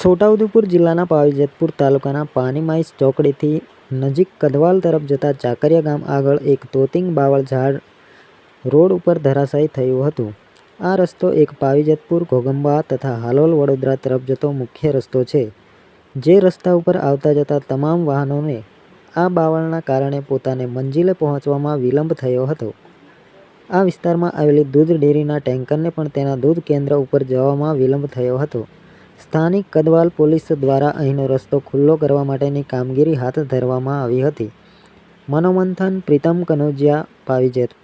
છોટાઉદેપુર જિલ્લાના પાવીજેતપુર તાલુકાના પાનીમાઈસ ચોકડીથી નજીક કદવાલ તરફ જતા ચાકરિયા ગામ આગળ એક તોતિંગ બાવળ ઝાડ રોડ ઉપર ધરાશાયી થયું હતું. આ રસ્તો એક પાવીજેતપુર, ઘોગંબા તથા હાલોલ વડોદરા તરફ જતો મુખ્ય રસ્તો છે. જે રસ્તા ઉપર આવતા જતા તમામ વાહનોને આ બાવળના કારણે પોતાને મંજિલે પહોંચવામાં વિલંબ થયો હતો. આ વિસ્તારમાં આવેલી દૂધ ડેરીના ટેન્કરને પણ તેના દૂધ કેન્દ્ર ઉપર જવામાં વિલંબ થયો હતો. સ્થાનિક કદવાલ પોલીસ દ્વારા અહીંનો રસ્તો ખુલ્લો કરવા માટેની કામગીરી હાથ ધરવામાં આવી હતી. મનોમંથન, પ્રીતમ કનોજિયા, પાવીજેતપુર.